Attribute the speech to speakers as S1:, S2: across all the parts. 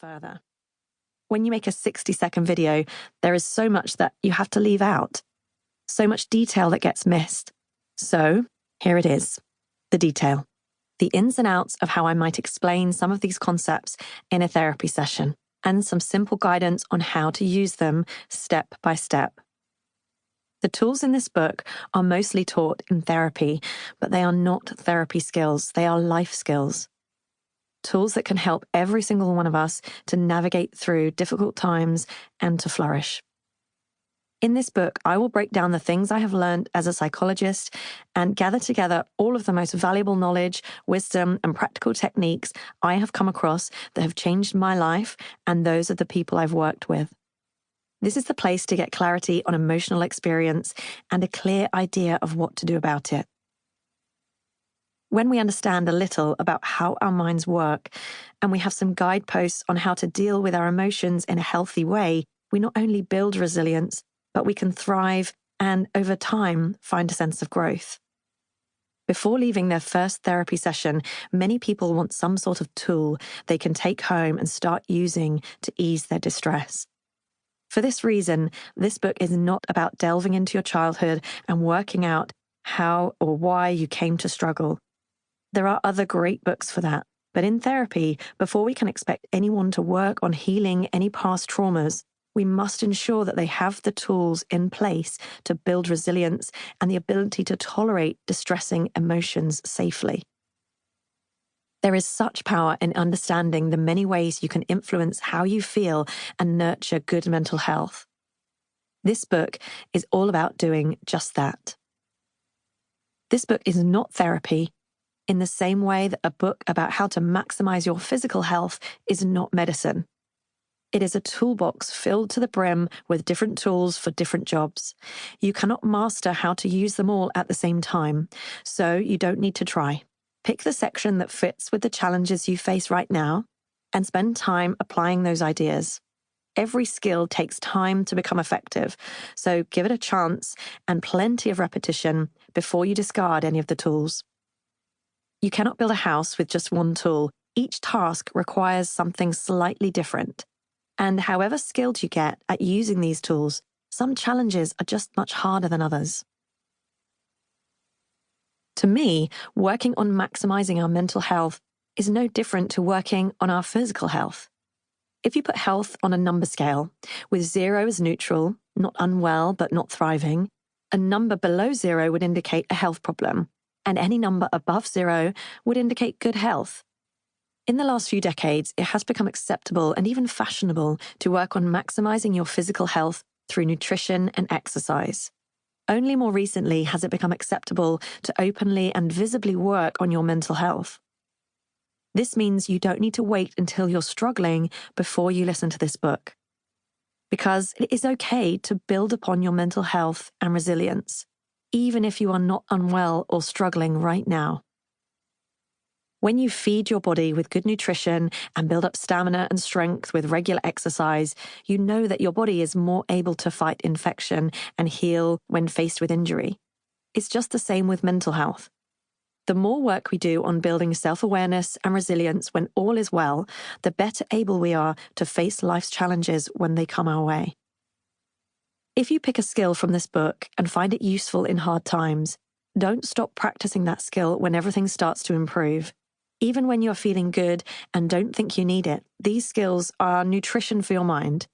S1: further. When you make a 60-second video, there is so much that you have to leave out, so much detail that gets missed. So, here it is, the detail, the ins and outs of how I might explain some of these concepts in a therapy session, and some simple guidance on how to use them step by step. The tools in this book are mostly taught in therapy, but they are not therapy skills, they are life skills. Tools that can help every single one of us to navigate through difficult times and to flourish. In this book, I will break down the things I have learned as a psychologist and gather together all of the most valuable knowledge, wisdom, and practical techniques I have come across that have changed my life and those of the people I've worked with. This is the place to get clarity on emotional experience and a clear idea of what to do about it. When we understand a little about how our minds work, and we have some guideposts on how to deal with our emotions in a healthy way, we not only build resilience, but we can thrive and, over time, find a sense of growth. Before leaving their first therapy session, many people want some sort of tool they can take home and start using to ease their distress. For this reason, this book is not about delving into your childhood and working out how or why you came to struggle. There are other great books for that, but in therapy, before we can expect anyone to work on healing any past traumas, we must ensure that they have the tools in place to build resilience and the ability to tolerate distressing emotions safely. There is such power in understanding the many ways you can influence how you feel and nurture good mental health. This book is all about doing just that. This book is not therapy, in the same way that a book about how to maximize your physical health is not medicine. It is a toolbox filled to the brim with different tools for different jobs. You cannot master how to use them all at the same time, so you don't need to try. Pick the section that fits with the challenges you face right now and spend time applying those ideas. Every skill takes time to become effective, so give it a chance and plenty of repetition before you discard any of the tools. You cannot build a house with just one tool. Each task requires something slightly different. And however skilled you get at using these tools, some challenges are just much harder than others. To me, working on maximizing our mental health is no different to working on our physical health. If you put health on a number scale, with 0 as neutral, not unwell but not thriving, a number below 0 would indicate a health problem, and any number above 0 would indicate good health. In the last few decades, it has become acceptable and even fashionable to work on maximizing your physical health through nutrition and exercise. Only more recently has it become acceptable to openly and visibly work on your mental health. This means you don't need to wait until you're struggling before you listen to this book. Because it is okay to build upon your mental health and resilience, even if you are not unwell or struggling right now. When you feed your body with good nutrition and build up stamina and strength with regular exercise, you know that your body is more able to fight infection and heal when faced with injury. It's just the same with mental health. The more work we do on building self-awareness and resilience when all is well, the better able we are to face life's challenges when they come our way. If you pick a skill from this book and find it useful in hard times, don't stop practicing that skill when everything starts to improve. Even when you're feeling good and don't think you need it, these skills are nutrition for your mind.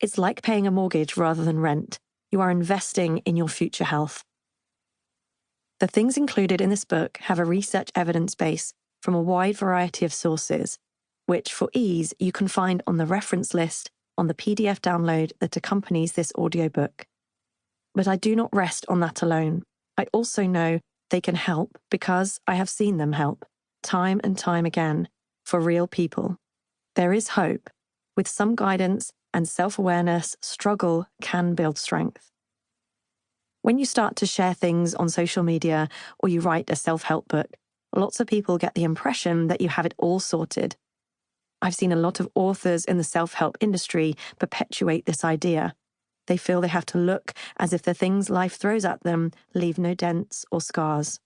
S1: It's like paying a mortgage rather than rent. You are investing in your future health. The things included in this book have a research evidence base from a wide variety of sources, which for ease you can find on the reference list on the PDF download that accompanies this audiobook. But I do not rest on that alone. I also know they can help because I have seen them help. Time and time again, for real people. There is hope. With some guidance and self-awareness, struggle can build strength. When you start to share things on social media or you write a self-help book, lots of people get the impression that you have it all sorted. I've seen a lot of authors in the self-help industry perpetuate this idea. They feel they have to look as if the things life throws at them leave no dents or scars.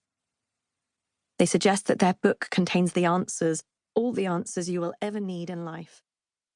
S1: They suggest that their book contains the answers, all the answers you will ever need in life.